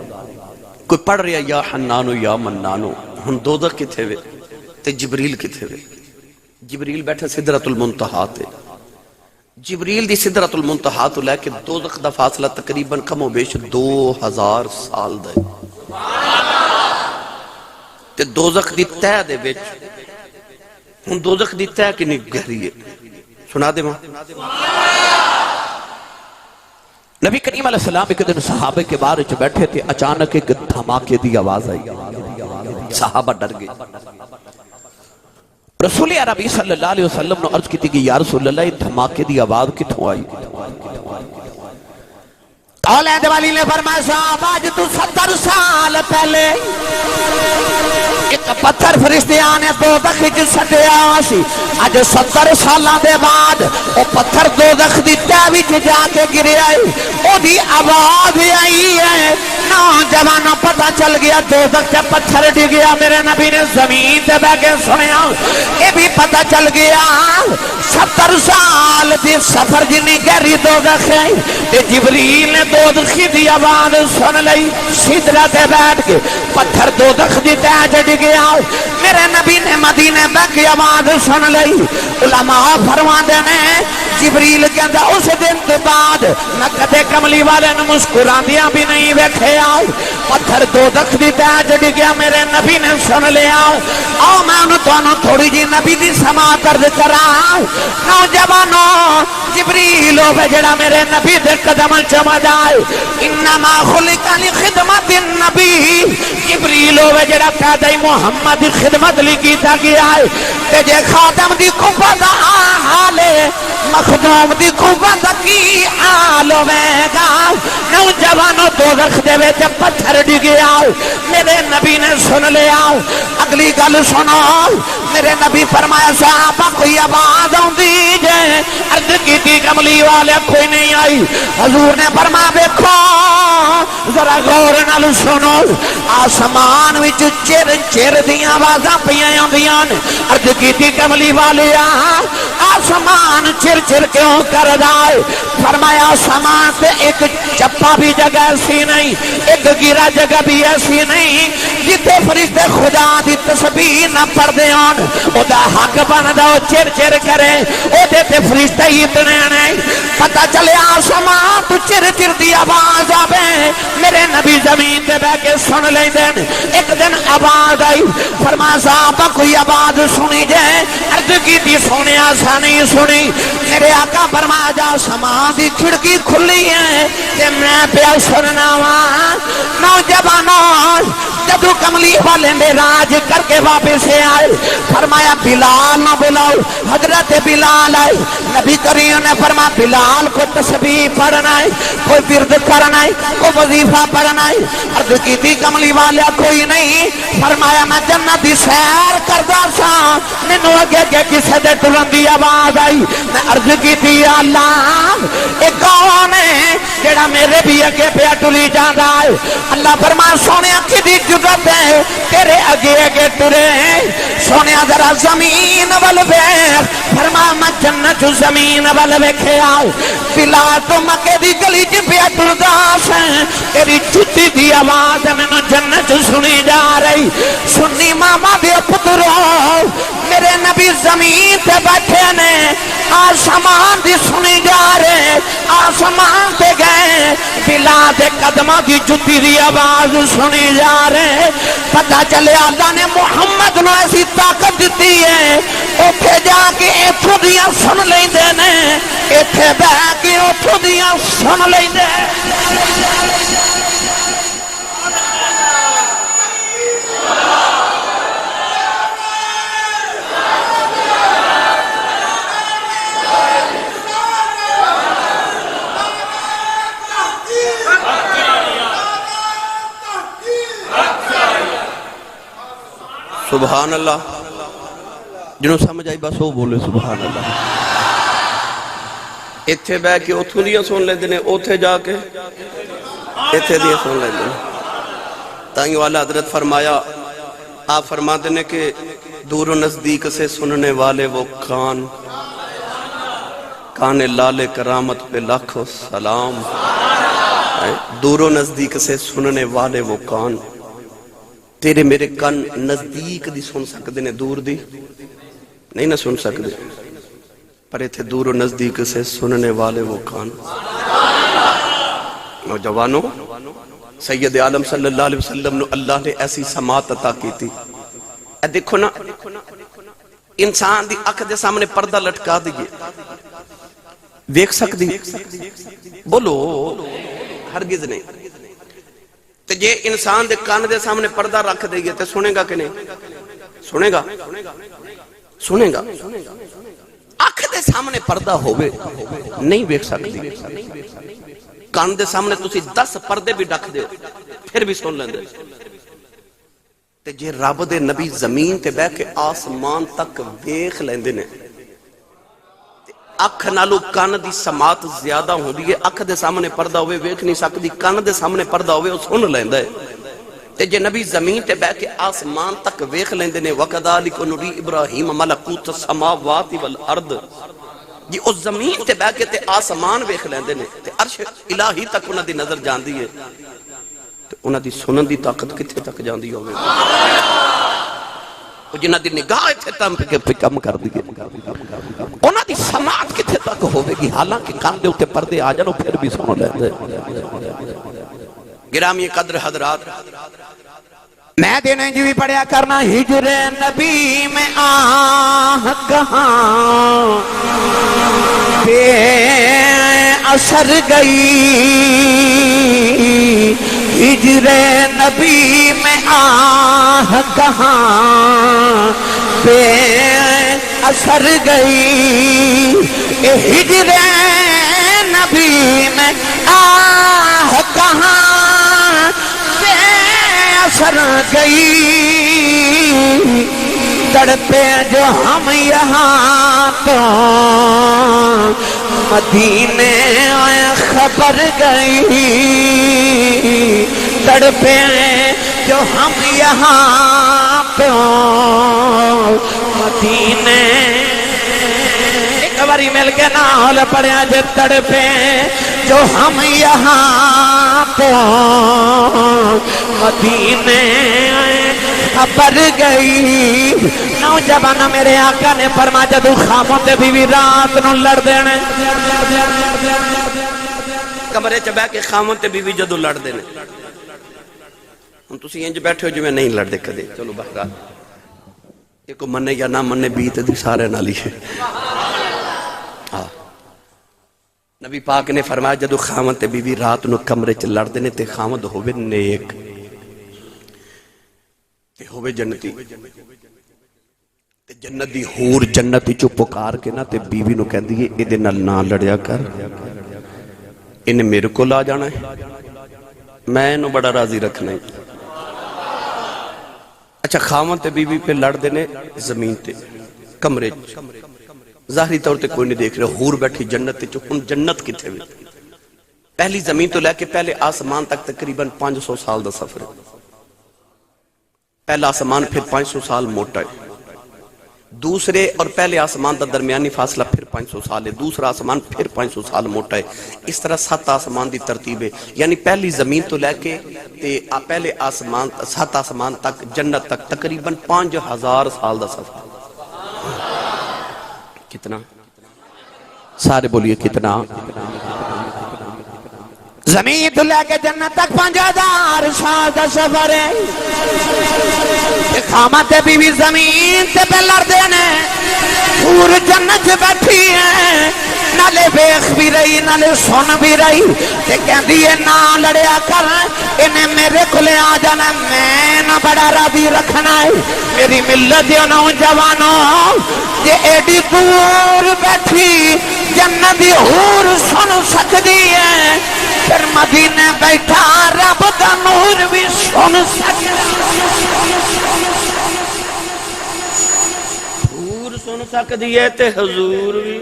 کوئی پڑھ رہا یا حنانو یا منانو ہن دوزخ کی تھے وے تے جبریل کی تھے وے جبریل بیٹھے سدرۃ المنتہا تے جبریل دی سدرۃ المنتہا تو لے کے دوزخ دا فاصلہ تقریباً کم و بیش 2000 سال دے تے دوزخ دی تہ دے بیچ ہن دوزخ دی تہ کنی گہری ہے سنا دے ماں نبی کریم علیہ السلام ایک دن صحابہ کے بارے چ بیٹھے تھے اچانک ایک دھماکے دی آواز آئی صحابہ ڈر گئے رسول عربی صلی اللہ علیہ وسلم نے عرض کی تھی کہ یا رسول اللہ یہ دھماکے دی آواز کتوں آئی اولاد والی نے فرمایا صاحب آج تو 70 سال پہلے ایک پتھر فرشتے آنے دوزخ وچ سٹیا سی اج 70 سالاں دے بعد او پتھر دوزخ دی تہ وچ جا کے گریا او دی آواز آئی ہے نوجوانوں پتہ چل گیا دوزخ تے پتھر ڈگیا میرے نبی نے زمین تے بیٹھ کے سنیا یہ بھی پتہ چل گیا 70 سال دی سفر جنی گہری دوزخ ہے تے جبریل نے دوزخی دی آواز سن لئی سدرہ تے بیٹھ کے پتھر دوزخ دی تہ ڈگ گیا میرے نبی نے مدینے بیٹھ کے آواز سن لئی علماء فرماندے نے جبریل کہندا اس دن تو بعد میں کدے کملی والے نے مسکراندیاں بھی نہیں ویکھے پتھر دوزخ دی تہ ڈگ گیا میرے نبی نے سن لیا آؤ میں انہوں تو تھوڑی جی نبی دی سماعت کرد کراں نوجوانوں جبریل ہوئے جڑا میرے نبی دے قدم چمہ جائے انما خلق لخدمت النبی جبریل ہوئے جڑا قیدی محمد خدمت لکی تھا گیا ہے کہ جے خاتم دی قوت آلے مخدوم دی قوت کی آل ہوئے گا نوجوانوں دوزخ دے وے جب پتھر ڈگیا میرے نبی نے سن لیا اگلی گل سنو میرے نبی فرمایا صحابہ کوئی آواز ہوندی جے عرض کی تھی کملی والے کوئی نہیں آئی حضور نے فرمایا دیکھو ذرا غور نال سنو آسمان وچ چر چر دیاں آوازاں پیاں ہوندیاں عرض کی تھی کملی والے آسمان چر چر کیوں کر دائے فرمایا آسمان سے ایک چپا بھی جگہ ایسی نہیں ایک گرا جگہ بھی ایسی نہیں جتے فرشتے خدا دی تسبیح نہ پڑھ دیان او دا حق بن دا چر چر کرے او دیتے فرشتے ہی اتنے نہیں پتہ چلے آسمان تو چر چر دی آواز آبے میرے نبی زمین دے بے کے سن لیں دین ایک دن آواز آئی فرمایا صحابہ کوئی آواز سنی جائے عرض کی تھی سونے آسا نہیں سنی میرے آقا فرمایا جا آسمان دی کھڑکی کھلی ہے کہ میں پہ سننا وہاں نوجوانوں جدو کملی والے میں راج کر کے واپس آئے فرمایا بلال نہ بلاؤ. حضرت بلال آئے. نبی کریم نے فرمایا بلال کو تسبیح پڑھنا ہے, کوئی ورد کرنا ہے, کوئی وظیفہ پڑھنا ہے. عرض کی تھی کملی والا کوئی نہیں. فرمایا میں جنت دی سیر کردا سا, مینوں اگے اگے کسے دے ٹرن دی آواز آئی. میں عرض کی تھی یا اللہ اے کون ہے جڑا میرے بھی اگے پیا ٹری جاندا ہے؟ اللہ فرمایا سونیا کدی جرت ہے تیرے اگے اگے ٹرے. سونیا ذرا زمین ول ویکھ. فرمایا میں جنت زمین ول ویکھیا. بلال تو مکے دی گلی چ پیا ٹردا سا, تیری جُتی دی آواز مینوں جنت سنی جا رہی. سنی ماما دے پترو میرے نبی زمین تے بیٹھے نے, آسمان دی سنی جا رہے, آسمان تے گئے بلال دے قدماں دی جُتی دی آواز سنی جا رہے. پتہ چلے اللہ نے محمد نو ایسی طاقت دیتی ہے اوتھے جا کے ایتھوں دیاں سن لیندے نے, ایتھے بیٹھ کے اوتھوں دیاں سن لیندے. سبحان اللہ. جنہوں سمجھ آئی بس وہ بولے سبحان اللہ. اتھے بہ کے اتھوں دیاں سن لیندے نے, اتھے جا کے اتھے دیاں سن لیندے نے. تائیں والا حضرت فرمایا, آپ فرماتے ہیں کہ دور و نزدیک سے سننے والے وہ کان لال کرامت پہ لاکھوں سلام. دور و نزدیک سے سننے والے وہ کان, تیرے میرے کن نزدیک دی سن سکتے نے, دور دی نہیں نہ سن سکتے, پر ایتھے دور و نزدیک سے سننے والے وہ کان. نوجوانوں, سید عالم صلی اللہ علیہ وسلم نے اللہ نے ایسی سماعت عطا کی تھی. اے دیکھو نا, انسان دی اکھ دے سامنے پردہ لٹکا دیئے, ویکھ سکتی بولو ہرگز نہیں. تو جے انسان دے کان دے سامنے پردہ رکھ دے گئے تو سنے گا کہ نہیں؟ سنے گا, سنے گا. آنکھ دے سامنے پردہ ہوئے نہیں ویکھ سکتی. کان دے سامنے تسی 10 پردے بھی ڈک دے پھر بھی سن لیندے. تے جے رب دے نبی زمین تے بیٹھ کے آسمان تک ویکھ لیندے نے, اکھ نالو کان دی سماعت زیادہ ہوندی ہے. اکھ دے سامنے پردہ ہوئے ویکھ نہیں سکتی, کان دے سامنے پردہ ہوئے وہ سن لیندا ہے. تے جے نبی زمین تے بیٹھ کے آسمان تک ویکھ لیندے نے, وَكَذَلِكَ نُرِي إِبْرَاهِيمَ مَلَكُوتَ السَّمَاوَاتِ وَالْأَرْضِ, جی اس زمین تے بیٹھ کے تے آسمان ویکھ لیندے نے, تے عرش الہی تک انہاں دی نظر جاندی ہے. تے انہاں دی سنن دی طاقت کتھے تک جاندی ہوے, جنہاں دی نگاہ اتھے تم پہ کم کر دی گئی, انہاں دی سماعت کتھے تک ہوئے گی, حالانکہ کان دے اتے پردے آ جانو پھر بھی سن لیندے. گرامی قدر حضرات, میں دینے جو بھی پڑھیا کرنا, ہجر نبی میں آہ کہاں بے اثر گئی, ہجر نبی میں آہ کہاں بے اثر گئی, ہجر نبی میں آہ کہاں بے اثر گئی. تڑپے جو ہم یہاں تو مدینے خبر گئی, تڑپے جو ہم یہاں پہ مدینے. ایک باری مل کے نال پڑھیا جو تڑپے جو ہم یہاں پہ مدینے خبر گئی. نوجوان میرے آقا نے فرمایا جدو خاموں تے بیوی رات نو لڑ دینے, کمرے چ بیٹھ کے خاموں تے بیوی جدو لڑ دینے. ہن تسی انج بیٹھے ہو جویں نہیں لڑ دے کدے, چلو بہرحال ایک منے یا نہ منے بیت دی سارے نال ہی ہے. نبی پاک نے فرمایا جدو خامد تے بیوی رات نو کمرے چ لڑ دینے تے خامد ہوئے نیک, تے ہوے جنتی تے جنت دی حور جنت وچوں پکار کے نا تے بیوی نو کہندی ہے ایدے نال نہ لڑیا کر، انہیں میرے کو لا جانا ہے، میں انہوں بڑا راضی رکھنا ہے۔ اچھا خاوند تے بیوی پہ لڑ دینے زمین تے کمرے ظاہری طور تے کوئی نہیں دیکھ رہے، حور بیٹھی جنت تے ان جنت کتھے ہوئے، پہلی زمین تو لے کے پہلے آسمان تک تقریباً 500 سال دا سفر ہے، پہلا آسمان پھر 500 سال موٹا ہے، دوسرے اور پہلے آسمان دا درمیانی فاصلہ پھر 500 سال ہے، دوسرا آسمان پھر 500 سال موٹا ہے، اس طرح 7 آسمان دی ترتیب ہے، یعنی پہلی زمین تو لے کے پہلے آسمان 7 آسمان تک جنت تک تقریباً 5000 سال دا سفر۔ کتنا؟ سارے بولیے کتنا؟ زمین تو لے کے جنت تک 5000 سال دا سفر ہے، خامہ تے بیوی زمین تے پہ لڑ دینے، حور جنت بیٹھی ہے، نالے بیخ بھی رہی نالے سن بھی رہی، تے کہندی ہے نہ لڑیا کر، انہیں میرے کھلے آ جانا، میں نہ بڑا راضی رکھنا ہے، میری ملت دیو نوجوانوں یہ ایڈی دور بیٹھی جنت دی حور سن سکتی ہے، پھر مدینے بیٹھا رب دا نور بھی سن سکتا، حور سن سکتی ہے تے حضور بھی،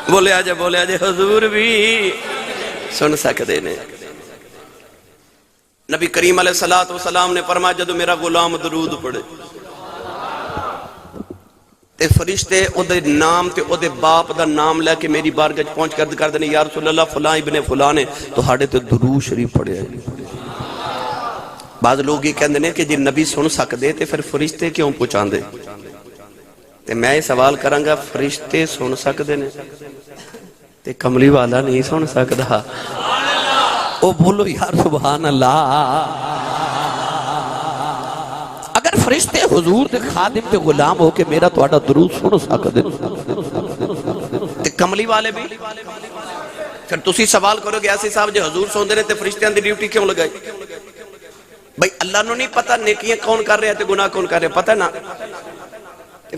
بولے آجے حضور بھی سن سکتے نے۔ نبی کریم علیہ السلام نے فرمایا جدو میرا غلام درود پڑھے تے فرشتے او دے نام تے او دے باپ دا نام لے کے میری بارگاہ پہنچ کر دینے یا رسول اللہ فلاں ابن فلاں نے تو ہاڑے تے درود شریف پڑھے ہیں۔ بعض لوگ یہ کہندے نے کہ جی نبی سن سکدے تے پھر فرشتے کیوں پہنچان دے؟ تے میں یہ سوال کروں گا فرشتے سن سکدے نے تے کملی والا نہیں سن سکدا؟ او بولو یار سبحان اللہ۔ اگر فرشتے حضور دے خادم تے غلام ہو کے میرا تواڈا درود سن سکدے تے کملی والے بھی، پھر تسی سوال کرو گے ایسے صاحب جو حضور سوندے نے تے فرشتیاں دی ڈیوٹی کیوں لگائی؟ بھئی اللہ نو نہیں پتہ نیکیاں کون کر رہے ہیں تے گناہ کون کر رہے ہیں، پتہ نا؟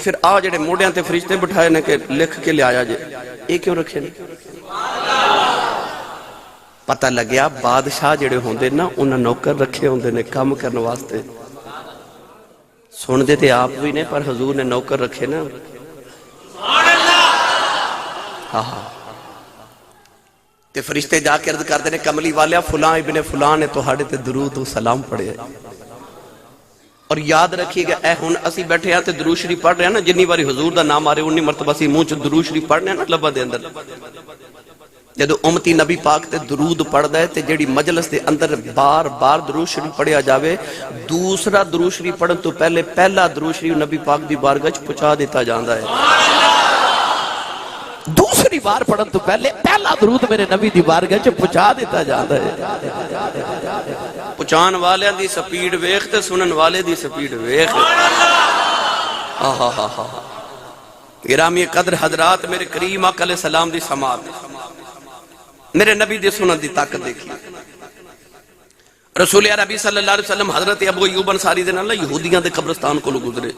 پھر آ جڑے موڑیاں تے فرشتے بٹھائے نے کہ لکھ کے لے آیا جے، یہ کیوں رکھے نے؟ پتہ لگیا بادشاہ جڑے ہوندے نا انہاں نوکر رکھے ہوندے نے کام کرنے واسطے، سن دے تے آپ بھی نے پر حضور نے نوکر رکھے نا۔ تے فرشتے جا کے عرض کردے نے کملی والیا فلاں ابن فلاں نے تہاڑے تے درود و سلام پڑھے ہے، اور یاد رکھیے گا اے ہن اسی بیٹھے ہیں تے درود شریف پڑھ رہے ہیں نا، جنی باری حضور دا نام آ رہے انی مرتبہ سی منہ چ درود شریف پڑھنے ہیں نا لبا دے اندر، جدو امتی نبی پاک تے درود پڑھدا ہے تے جیڑی مجلس دے اندر بار بار درود شریف پڑھیا جاوے، دوسرا درود شریف پڑھن تو پہلے پہلا درود شریف نبی پاک دی بارگاہ وچ پہنچا دیتا جاندا ہے، دوسری بار پڑھن تو پہلے پہلا درود میرے نبی دی بارگاہ وچ پہنچا دیتا جاندا ہے۔ پہنچان والیاں دی سپیڈ ویکھ تے سنن والے دی سپیڈ ویکھ۔ گرامی قدر حضرات، میرے کریم آقا علیہ السلام دی سماعت، میرے نبی دی سنن دی طاقت دیکھی۔ رسول عربی صلی اللہ علیہ وسلم حضرت ابو ایوب انصاری دے نال یہودیاں دے قبرستان کو گزرے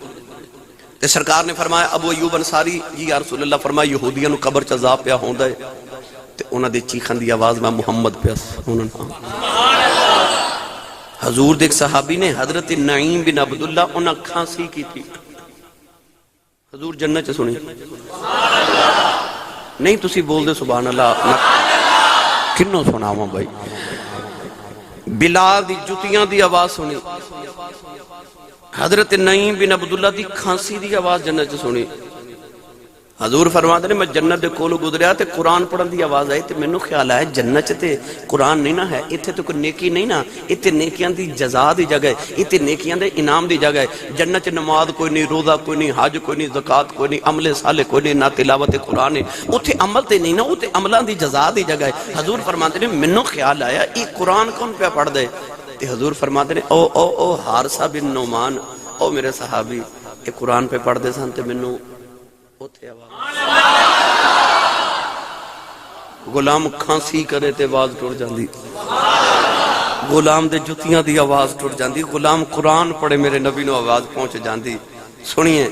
تے سرکار نے فرمایا ابو ایوب انصاری جی یا رسول اللہ، فرمایا یہودیاں نو قبر چ عذاب پیا ہوندا ہے تے انہاں دے چیخن دی آواز میں محمد پیا سنن۔ حضور دے ایک صحابی نے حضرت نعیم بن عبداللہ انہاں کھانسی کی تھی، حضور جنت چ سنی نہیں، تسی بول دے سبحان اللہ، کنوں سناواں بھائی؟ بلال دی جتیاں دی آواز سنی، حضرت نعیم بن عبداللہ دی کھانسی دی آواز جنت چ سنی۔ حضور فرماتے ہیں میں جنت دے کولو گزریا تے قرآن پڑھن دی آواز آئی تے مینوں خیال آیا جنت تے قرآن نہیں نہ ہے، ایتھے تو کوئی نیکی نہیں نا، ایتھے نیکیاں دی جزا دی جگہ ہے، ایتھے نیکیاں دے انعام دی جگہ ہے۔ جنت چ نماز کوئی نہیں، روزہ کوئی نہیں، حج کوئی نہیں، زکات کوئی نہیں، عمل صالح کوئی نہیں، نہ تلاوت قرآن ہے، اوتھے عمل تے نہیں نا، اوتھے عملاں دی جزا دی جگہ ہے۔ حضور فرماتے ہیں مینوں خیال آیا یہ قرآن کون پہ پڑھ دے؟ تے حضور فرماتے ہیں او حارثہ بن نعمان، او میرے صحابی یہ قرآن پہ پڑھ دے سن تے مینوں اوتھے آواز غلام کھانسی کرے تے آواز ٹوٹ جاندی، غلام دے جتیاں دی آواز ٹوٹ جاندی، غلام قرآن پڑھے میرے نبی نو آواز پہنچ جاندی۔ سنیے،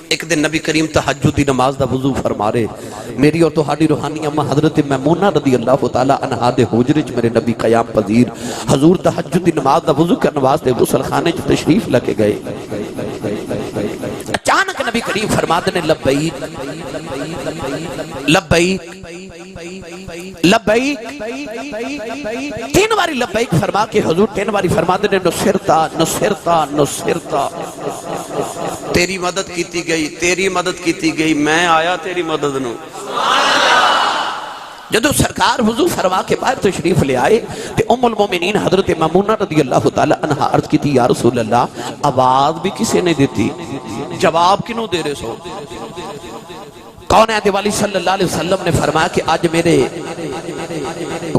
ایک دن نبی کریم تہجد دی نماز دا وضو فرما رہے، میری اور تہاڈی روحانی اماں حضرت میمونہ رضی اللہ تعالی عنہا دے حجرے وچ میرے نبی قیام پذیر حضور تہجد دی نماز دا وضو کرن واسطے غسل خانے وچ تشریف لے کے گئے۔ اچانک نبی کریم فرماتے نے لبیک لبیک لبیک، تین باری لبیک فرما کے حضور تین باری فرماتے نے نصرتا نصرتا نصرتا، تیری مدد کیتی گئی، تیری مدد کیتی گئی، میں آیا تیری مدد نو۔ جدو سرکار وضو فرما کے باہر تشریف لے آئے تے ام المومنین حضرت میمونہ رضی اللہ تعالی عنہا عرض کی تھی، یا رسول اللہ آواز بھی کسی نے دیتی، جواب کنوں دے رہے سو؟ کون ہے دیوالی صلی اللہ علیہ وسلم نے فرمایا کہ آج میرے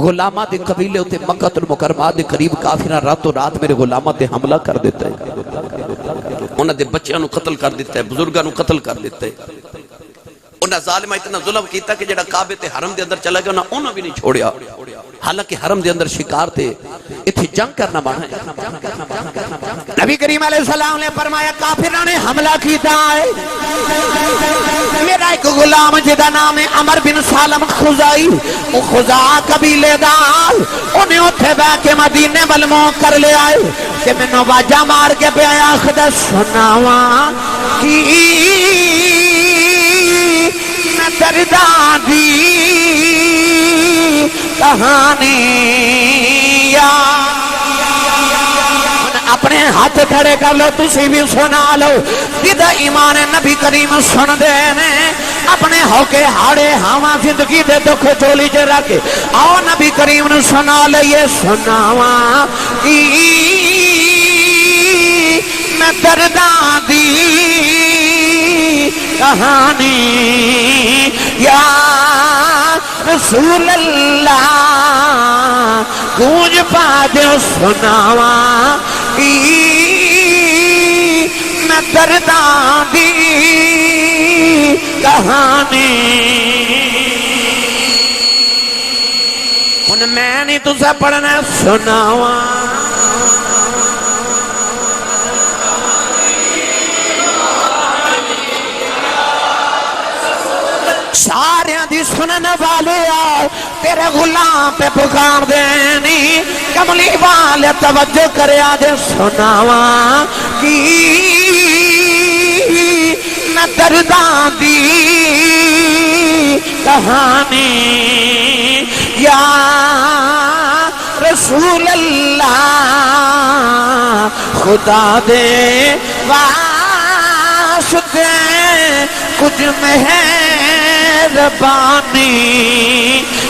غلامہ دے قبیلے ہوتے مکہ المکرمہ دے قریب کافرہ رات و رات میرے غلامہ دے حملہ کر دیتا ہے، انہاں دے بچیاں نو قتل کر دیتا ہے، بزرگاں نو قتل کر دیتا ہے۔ انہاں ظالمہ اتنا ظلم کیتا کہ جڑا کعبے تے حرم دے اندر چلا گیا انہاں بھی نہیں چھوڑیا، حالانکہ حرم دے اندر شکار تے اتھی جنگ کرنا مانا ہے۔ نبی کریم علیہ السلام نے فرمایا کافروں نے حملہ کیتا ہے، میرا ایک غلام جدا نام ہے عمر بن سالم خزائی، وہ خزا قبیلے دار، انہیں اتھے بے کے مدینے والموں کر لے آئے کہ میں نو واجہ مار کے پہ آیا خدا سناواں کی میں درداں دی کہانی یا اپنے ہاتھ کھڑے کر لو، تسی بھی سنا لو، جدہ ایمان نبی کریم سن دینے اپنے ہو کے ہاڑے ہاں زندگی دے دکھ چولی جے رکھے، آؤ نبی کریم نے سنا لئے سناواں کی میں درداں دی کہانی یا رسول اللہ گونج پا دیو سناواں کی میں درداں دی کہانی۔ ان میں نہیں تُسے پڑھنا سناواں ساریاں دی سنن والے آؤ، تیرے غلام پہ پکار دینی، کملی والے توجہ کرے آجے سناواں کی میں درداں دی کہانی یا رسول اللہ خدا دے واسطے کچھ مہربانی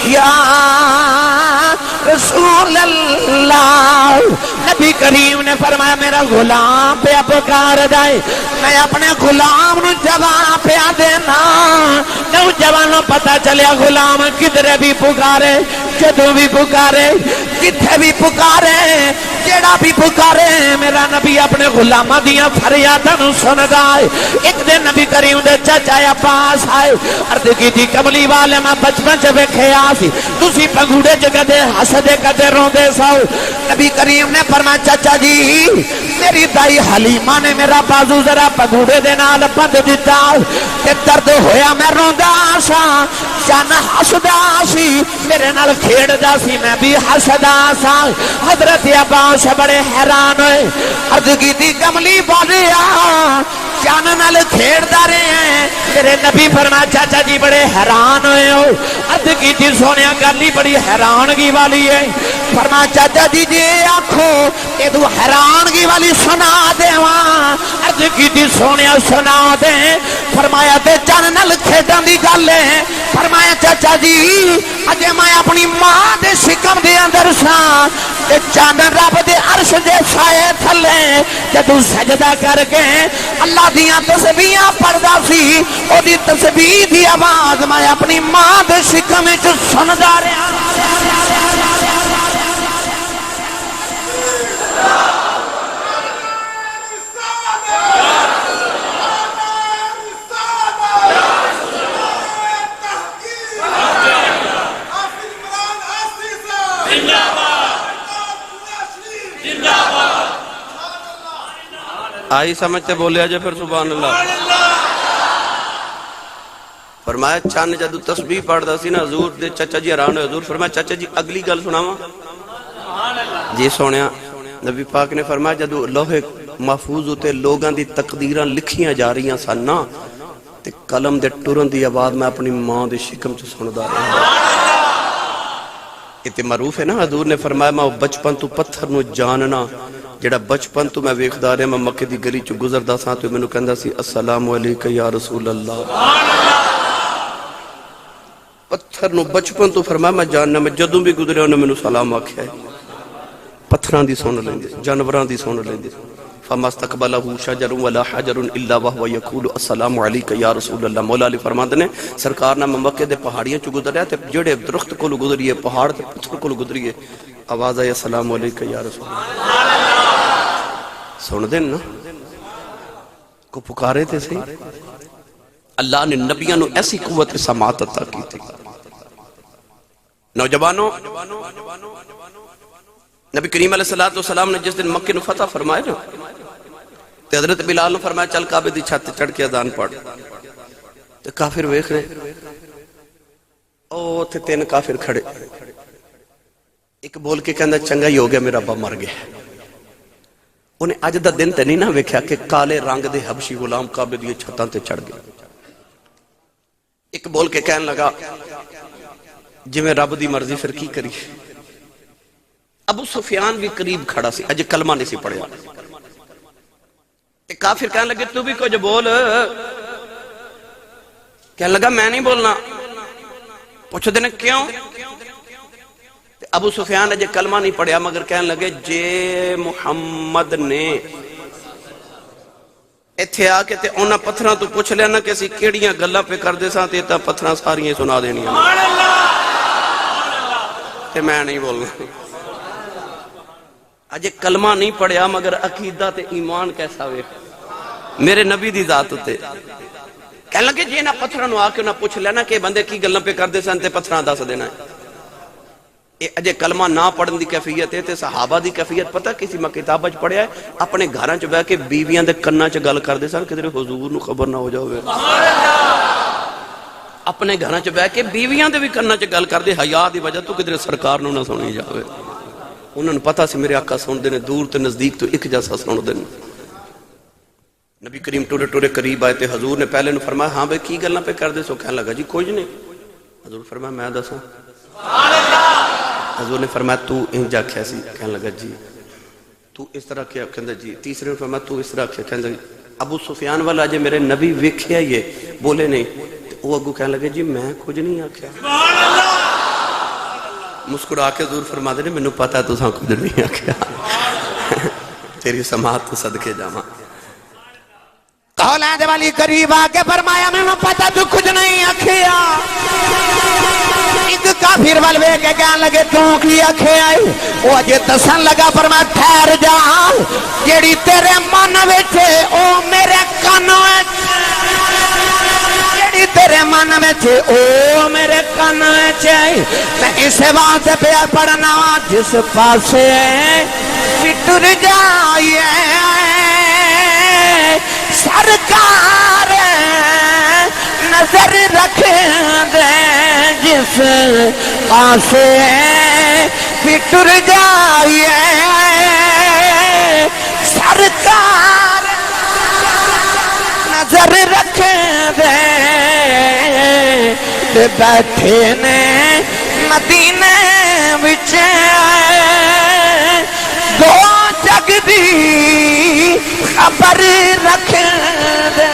یا رسول اللہ۔ نبی کریم نے فرمایا میرا غلام پہ پکار جائے، میں اپنے غلام نو جواب پہ دینا، نوجوانوں پتہ چلیا غلام کدھر بھی پکارے، جدو بھی پکارے، جتھے بھی پکارے، جیڑا بھی پکارے، میرا نبی اپنے غلامہ دیاں فریاداں سن دائے۔ ایک دن نبی کریم دے چچا پاس آئے، عرض کی تھی کملی والے میں بچپن سے ویکھے آسی، تسی پنگوڑے جگہ دے حسدے کدے روندے ساؤ۔ نبی کریم نے فرمایا چچا جی میری دائی حلیمہ نے میرا بازو ذرا پنگوڑے دے نال بند دیتا تے درد ہویا میں روندا سا، جان حسدا سی میرے نال کھیڑدا سی میں بھی حسدا سا۔ حضرت عباس بڑے حیران ہوئے، عرض کی تھی کملی والیا جان نال کھیڑدا رہے ہیں، میرے نبی فرمایا چاچا جی بڑے حیران ہوئے ہو، عرض کی تھی سونیا گلی بڑی حیرانگی والی ہے۔ فرمایا چاچا جی جی آنکھو یہ تو حیرانگی والی سنا دے وہاں، عرض کی تھی سونیا سنا دے۔ فرمایا تے جان نال کھیڑن دی گل ہے۔ فرمایا چاچا جی اجے میں اپنی ماں دے شکم دے اندر سا تے چاند رب دے عرش دے سائے تھلے جدو سجدہ کر کے اللہ دیاں تسبیحاں پڑھدا سی، او دی تسبیح دی آواز میں اپنی ماں دے شکم وچ سندا رہیا۔ آئی سمجھتے بولے آجے پھر سبحان اللہ. فرمایا چند جدو تسبیح پڑھدا سی نا حضور دے چچا جی حیران ہوئے. حضور فرمایا چچا جی اگلی گل سناواں جی سونیا. نبی پاک نے فرمایا جدو لوہے محفوظ ہوتے لوگاں دی تقدیراں لکھیاں جا رہیاں سن نا تے قلم دے ٹرن دی آواز میں اپنی ماں دے شکم چ سندا رہا. یہ معروف ہے نا. حضور نے فرمایا میں بچپن تو پتھر نو جاننا جڑا بچپن تو میں ویکھدا رہا. میں مکے دی گلی چ گزردا سا تو مینوں کہندا سی السلام علیکم یا رسول اللہ. پتھر نو بچپن تو فرمایا میں جاننا. میں جدوں بھی گزریا انہیں مینوں سلام آکھیا ہے. پتھراں دی سن لیندے جانوراں دی سن لیندے. فما استقبلہ شجر ولا حجر الا وهو يقول السلام علیک یا رسول اللہ. مولا علی فرماندے نے سرکار نے مکے دے پہاڑیاں چ گزریا تے جڑے درخت کول گزریے پہاڑ تے پتھر کول گزریے آواز آئی السلام علیک یا رسول اللہ. سن دین نا کو پکارے تھے صحیح. اللہ نے نبیوں نو ایسی قوت سماعت عطا کی تھی. نوجوانوں نبی کریم علیہ السلام نے جس دن مکے نو فتح فرمایا نا تے حضرت بلال نے فرمایا چل کعبے دی چھت چڑھ کے اذان پڑھ. تے کافر ویکھ رہے او تے تین کافر کھڑے. ایک بول کے کہندا چنگا ہی ہو گیا میرا ابا مر گیا. انہیں اج دا دن تے نہیں نہ ویکھیا کہ کالے رنگ دے حبشی غلام کعبے دی چھتاں تے چڑھ گئے. ایک بول کے کہن لگا جی میں رب دی مرضی پھر کی کری. ابو سفیان بھی قریب کھڑا سی اج کلمہ نہیں سی پڑھیا. کافر کہنے لگے تو بھی کچھ بول. کہنے لگا میں نہیں بولنا. پوچھو دینے کیوں. ابو سفیان اج کلمہ نہیں پڑھیا مگر کہنے لگے جے محمد نے ایتھے آ کے تے انہاں پتھراں تو پوچھ لیا نا کہ اسی کیڑیاں گلاں پہ کر دے ساں تے تاں پتھراں ساریاں سنا دینیاں تے میں نہیں بولنا. اجے کلمہ نہیں پڑھیا مگر عقیدہ تے ایمان کیسا وے میرے نبی دی ذات تے. کہنے لگے جی نہ پتھراں نو آ کے نہ پوچھ لینا کہ بندے کی گلاں پہ کر دے سن تے پتھراں دس دینا ہے. اجے کلمہ نہ پڑھن دی کیفیت ہے تے صحابہ دی کیفیت پتہ کسی میں کتاب وچ پڑھیا ہے اپنے گھراں چ بیٹھ کے بیویاں دے کناں چ گل کردے سن کدھر حضور نو خبر نہ ہو جاوے. اپنے گھراں چ بیٹھ کے بیویاں دے بھی کناں چ گل کردے حیا دی وجہ تو کدھر سرکار نو نہ سنی جاوے. انہوں نے پتا سی میرے آقا سن دینے دور تے نزدیک تو ایک جیسا سن دینے. نبی کریم ٹوڑے ٹوڑے قریب آئے تھے. حضور نے پہلے نے فرمایا ہاں بھئی کی گلنا پہ کر دے. سو کہنے لگا جی کوئی نہیں. حضور فرمایا میں دسوں. حضور نے فرمایا تو انجا کیسی. کہنے لگا جی تو اس طرح کیا. کہنے جی. تیسرے نے فرمایا تو اس طرح کیا. کہنے لگا ابو سفیان والا جے میرے نبی ویکھیا یہ بولے نہیں. وہ اگو کہنے لگے جی میں کچھ نہیں آکھیا. مسکرا کے حضور فرما دے مینوں پتا ہے تساں کچھ نہیں آکھیا. تیری سماعت تو صدقے جاواں. اولاد والی قریب آ کے فرمایا مینوں پتا تو کچھ نہیں آکھیا. ایک کافر ول ویکھ کے کہن لگے تو کی آکھیا ہے. او اجے دسن لگا فرمایا ٹھہر جا جیڑی تیرے من وچ او میرے کان وچ تیرے من میں چھے او میرے کان میں چھے. میں اسے واسطے پہ پڑھنا جس پاسے بھی ٹر جائے سرکار نظر رکھ دے. جس پاسے بھی ٹر جائے سرکار نظر رکھ دے. بیٹھے نے مدینے وچ دو جگ دی خبر رکھ دے.